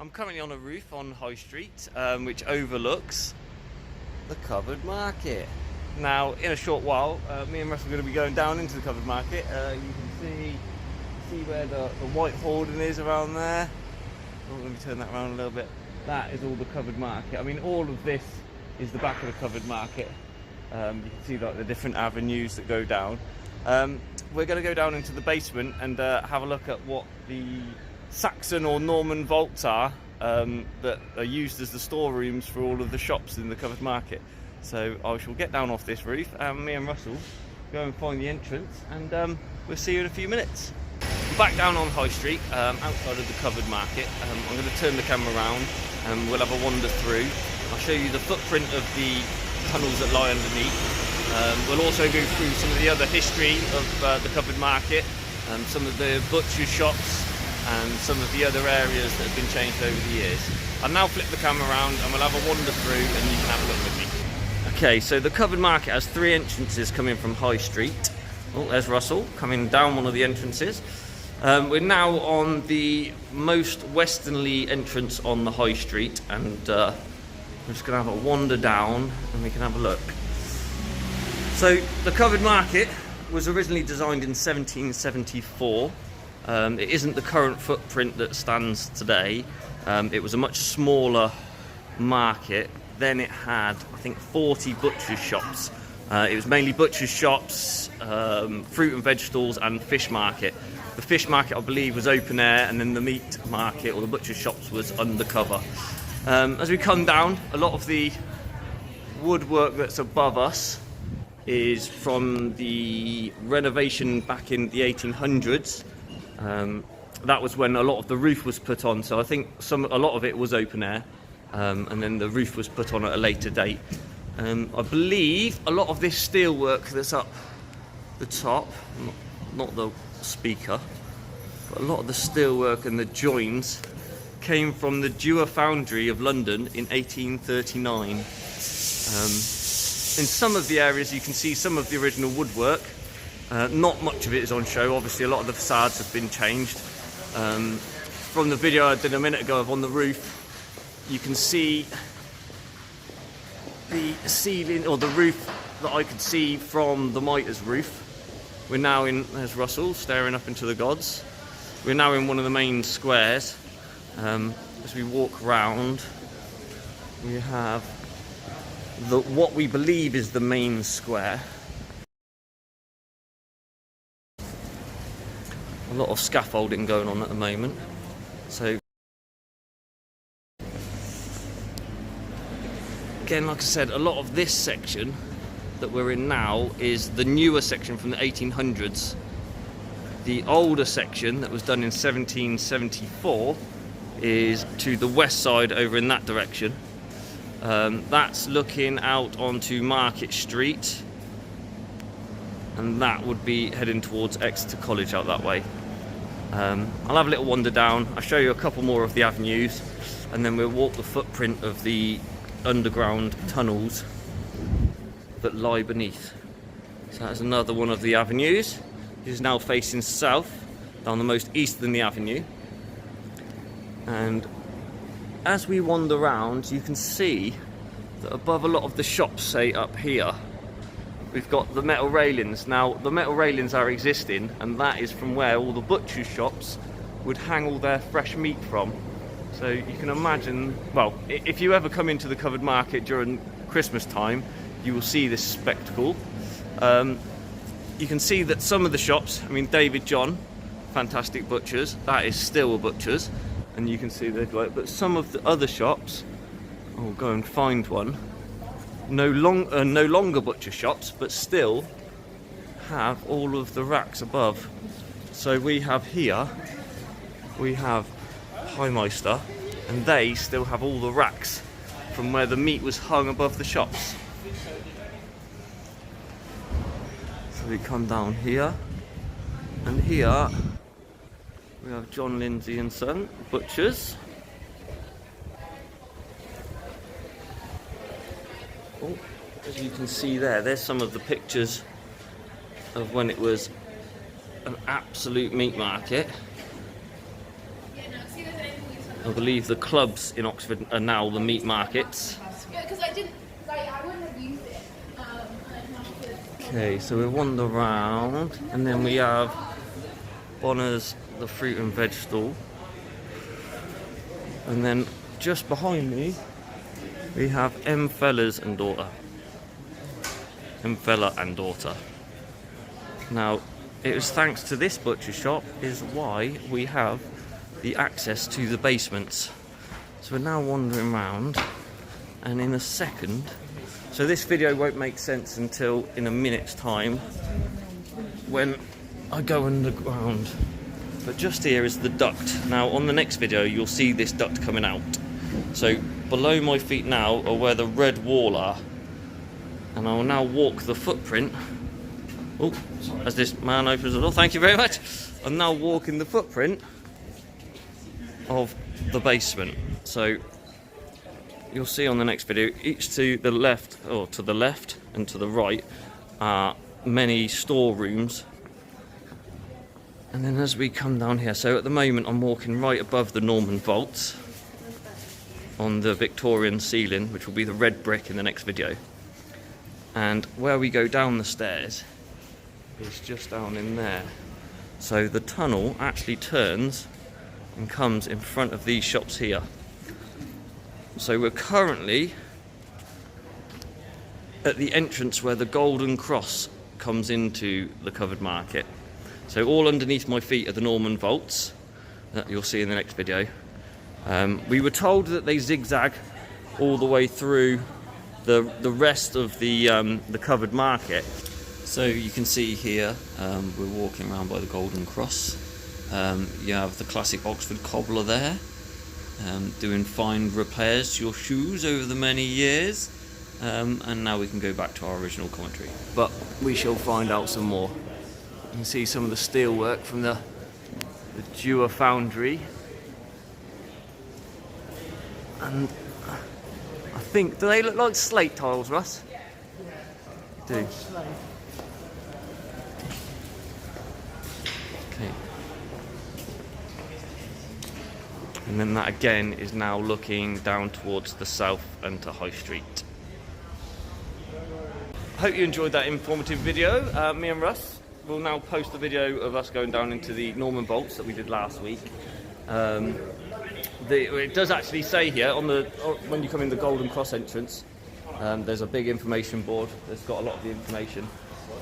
I'm currently on a roof on High Street, which overlooks the covered market. Now, in a short while, me and Russ are going to be going down into the covered market. You can see where the white hoarding is around there. Oh, let me turn that around a little bit. That is all the covered market. I mean, all of this is the back of the covered market. You can see like the different avenues that go down. We're going to go down into the basement and have a look at what the Saxon or Norman vaults are that are used as the storerooms for all of the shops in the covered market. So I shall get down off this roof and me and Russell go and find the entrance, and we'll see you in a few minutes. We're back down on High Street, outside of the covered market. I'm going to turn the camera around and we'll have a wander through. I'll show you the footprint of the tunnels that lie underneath. We'll also go through some of the other history of the covered market, some of the butcher's shops and some of the other areas that have been changed over the years. I'll now flip the camera around and we'll have a wander through and you can have a look with me. Okay, so the covered market has three entrances coming from High Street. Oh, there's Russell coming down one of the entrances. We're now on the most westernly entrance on the High Street, and we're just going to have a wander down and we can have a look. So the covered market was originally designed in 1774. It isn't the current footprint that stands today. It was a much smaller market. Then it had, I think, 40 butcher's shops. It was mainly butcher's shops, fruit and vegetables, and fish market. The fish market, I believe, was open air, and then the meat market or the butcher's shops was undercover. As we come down, a lot of the woodwork that's above us is from the renovation back in the 1800s. That was when a lot of the roof was put on, so I think a lot of it was open air, and then the roof was put on at a later date. I believe a lot of this steelwork that's up the top, not the speaker, but a lot of the steelwork and the joins came from the Dewar Foundry of London in 1839. In some of the areas you can see some of the original woodwork. Not much of it is on show. Obviously a lot of the facades have been changed. From the video I did a minute ago of on the roof, you can see the ceiling or the roof that I could see from the mitres roof. We're now in, there's Russell staring up into the gods. We're now in one of the main squares. As we walk round, we have what we believe is the main square. A lot of scaffolding going on at the moment. So again, like I said, a lot of this section that we're in now is the newer section from the 1800s. The older section that was done in 1774 is to the west side over in that direction. That's looking out onto Market Street, and that would be heading towards Exeter College out that way. I'll have a little wander down, I'll show you a couple more of the avenues, and then we'll walk the footprint of the underground tunnels that lie beneath. So that's another one of the avenues. It is now facing south down the most easterly avenue, and as we wander around you can see that above a lot of the shops, say up here, we've got the metal railings. Now the metal railings are existing, and that is from where all the butcher's shops would hang all their fresh meat from. So you can imagine, well, if you ever come into the covered market during Christmas time, you will see this spectacle. You can see that some of the shops, I mean David John, fantastic butchers, that is still a butcher's, and you can see they've got, but some of the other shops, I'll go and find one, no longer butcher shops, but still have all of the racks above. So we have here, we have Highmeister, and they still have all the racks from where the meat was hung above the shops. So we come down here, and here we have John Lindsay and Son, butchers. Oh, as you can see there's some of the pictures of when it was an absolute meat market. I believe the clubs in Oxford are now the meat markets. Yeah, because I wouldn't have used it. Okay, so we wander around, and then we have Bonner's, the fruit and veg stall. And then just behind me, we have M. Fellas and Daughter. M. Fella and Daughter. Now, it was thanks to this butcher shop is why we have the access to the basements. So we're now wandering around, and in a second, so this video won't make sense until in a minute's time when I go underground. But just here is the duct. Now on the next video you'll see this duct coming out. So below my feet now are where the red wall are, and I will now walk the footprint. Oh, as this man opens the door, thank you very much. I'm now walking the footprint of the basement. So you'll see on the next video, each to the left, or to the left and to the right, are many storerooms. And then as we come down here, so at the moment I'm walking right above the Norman vaults on the Victorian ceiling, which will be the red brick in the next video. And where we go down the stairs is just down in there. So the tunnel actually turns and comes in front of these shops here. So we're currently at the entrance where the Golden Cross comes into the covered market. So all underneath my feet are the Norman vaults that you'll see in the next video. We were told that they zigzag all the way through the rest of the covered market. So you can see here we're walking around by the Golden Cross. You have the classic Oxford cobbler there, doing fine repairs to your shoes over the many years. And now we can go back to our original commentary. But we shall find out some more. You can see some of the steel work from the Dewar foundry. And I think, do they look like slate tiles, Russ? Do. Okay. And then that again is now looking down towards the south and to High Street. I hope you enjoyed that informative video. Me and Russ will now post the video of us going down into the Norman vaults that we did last week. It does actually say here on the when you come in the Golden Cross entrance, there's a big information board that's got a lot of the information,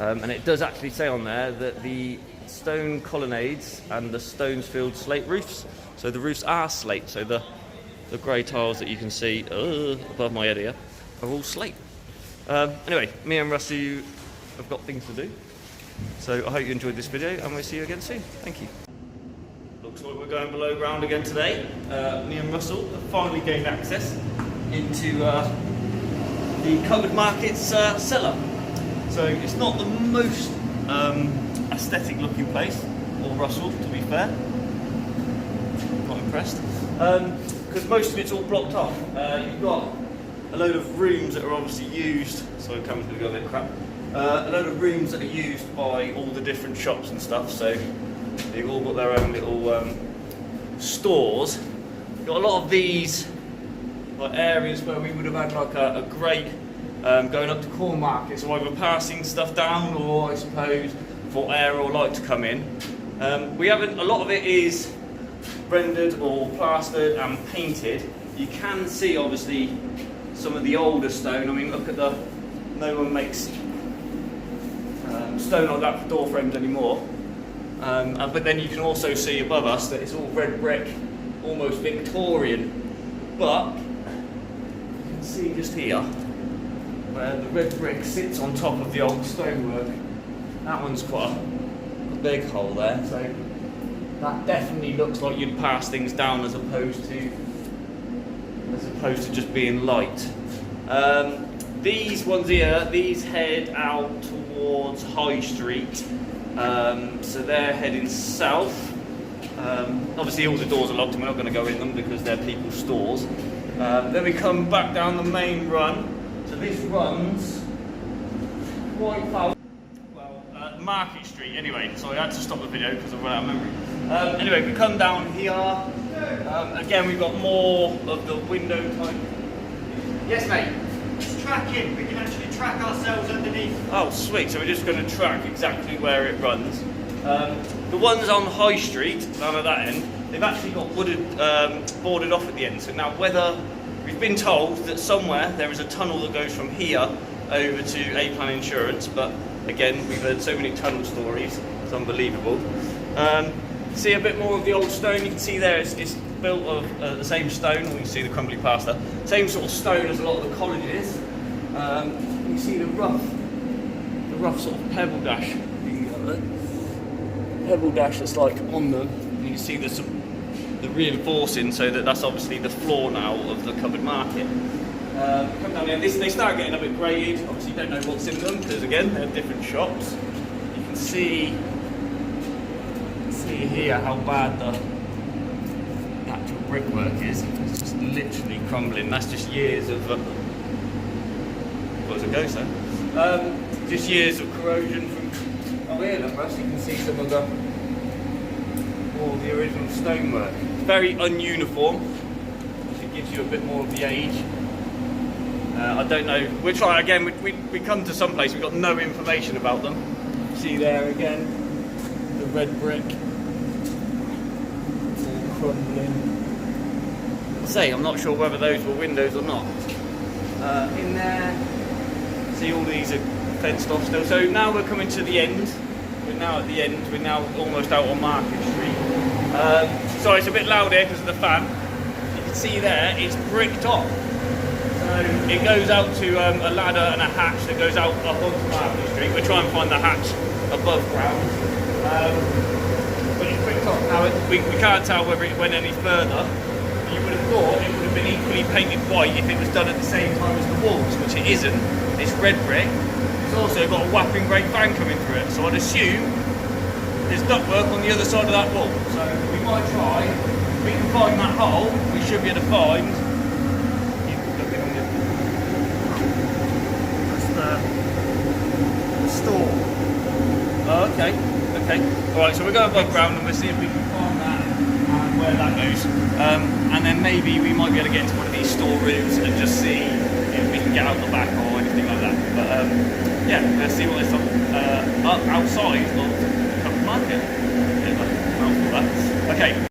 and it does actually say on there that the stone colonnades and the stones filled slate roofs, so the roofs are slate, so the grey tiles that you can see above my head here are all slate. Anyway, me and Rusty have got things to do, so I hope you enjoyed this video, and we'll see you again soon. Thank you. Looks like we're going below ground again today. Me and Russell have finally gained access into the covered market's cellar. So it's not the most aesthetic looking place, or Russell, to be fair. Not impressed. Because most of it's all blocked off. You've got a load of rooms that are obviously used, so the camera's going to go a bit crap. A load of rooms that are used by all the different shops and stuff, so they've all got their own little stores. You've got a lot of these like areas where we would have had like a grate going up to corn market, so either passing stuff down or I suppose for air or light to come in. We haven't, a lot of it is rendered or plastered and painted. You can see obviously some of the older stone. I mean, look at the, no one makes stone like that for door frames anymore. But then you can also see above us that it's all red brick, almost Victorian. But you can see just here where the red brick sits on top of the old stonework. That one's quite a big hole there, so that definitely looks like you'd pass things down as opposed to just being light. These ones here, these head out towards High Street, so they're heading south. Obviously all the doors are locked and we're not going to go in them because they're people's stores. Then we come back down the main run, so this runs quite far. Market Street, anyway, so I had to stop the video because I've run out of memory. Anyway, we come down here, Again, we've got more of the window type. Yes, mate. It's tracking. We can actually track ourselves underneath. Oh, sweet. So we're just going to track exactly where it runs. The ones on High Street, down at that end, they've actually got boarded off at the end. So now whether we've been told that somewhere there is a tunnel that goes from here over to A-Plan Insurance, but again, we've heard so many tunnel stories, it's unbelievable. See a bit more of the old stone. You can see there it's built of the same stone. We can see the crumbly plaster. Same sort of stone as a lot of the colleges. You see the rough sort of pebble dash. You can get there. Pebble dash that's like on them. And you can see the reinforcing, so that's obviously the floor now of the covered market. Come down here. They start getting a bit greyed. Obviously, you don't know what's in them because again they're different shops. You can see here how bad the actual brickwork is. It's just literally crumbling. That's just years of what does it go, sir? Just years of corrosion from. Oh, here, look, Russ, you can see some of all the original stonework. It's very ununiform, which it gives you a bit more of the age. I don't know. We'll try again. We come to some place. We've got no information about them. See there again, the red brick. I'm not sure whether those were windows or not. In there, see all these are fenced off still. So now we're coming to the end. We're now at the end. We're now almost out on Market Street. Sorry, it's a bit loud here because of the fan. You can see there, it's bricked off. So it goes out to a ladder and a hatch that goes out up onto Market Street. We're trying to find the hatch above ground. But it's bricked off. Now we can't tell whether it went any further. You would have thought it would have been equally painted white if it was done at the same time as the walls, which it isn't. It's red brick. It's also got a whapping great fan coming through it. So I'd assume there's ductwork on the other side of that wall. So we might try. If we can find that hole, we should be able to find. You can look at it. That's the store. Oh, okay. Okay. Alright, so we're going above ground and we'll see if we can find that and where that goes. And then maybe we might be able to get into one of these storerooms and just see if we can get out the back or anything like that. But yeah, let's see what it's up outside of the covered market. Okay.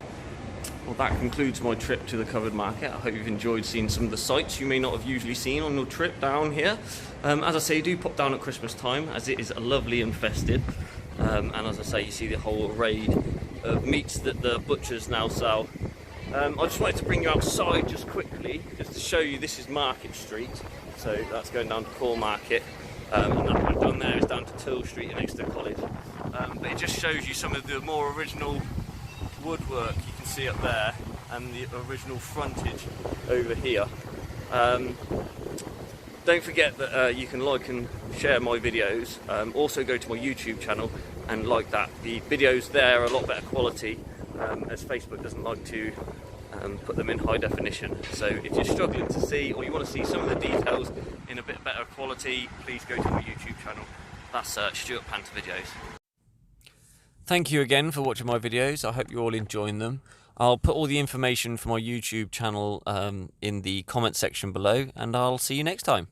Well, that concludes my trip to the covered market. I hope you've enjoyed seeing some of the sights you may not have usually seen on your trip down here. As I say, do pop down at Christmas time as it is lovely and festive. And as I say, you see the whole array of meats that the butchers now sell. I just wanted to bring you outside just quickly, just to show you this is Market Street. So that's going down to Core Market, and that one down there is down to Till Street next to the college. But it just shows you some of the more original woodwork you can see up there, and the original frontage over here. Don't forget that you can like and share my videos. Also go to my YouTube channel and like that. The videos there are a lot better quality, as Facebook doesn't like to put them in high definition. So if you're struggling to see, or you want to see some of the details in a bit better quality, please go to my YouTube channel. That's Stuart Panther Videos. Thank you again for watching my videos. I hope you're all enjoying them. I'll put all the information for my YouTube channel in the comment section below, and I'll see you next time.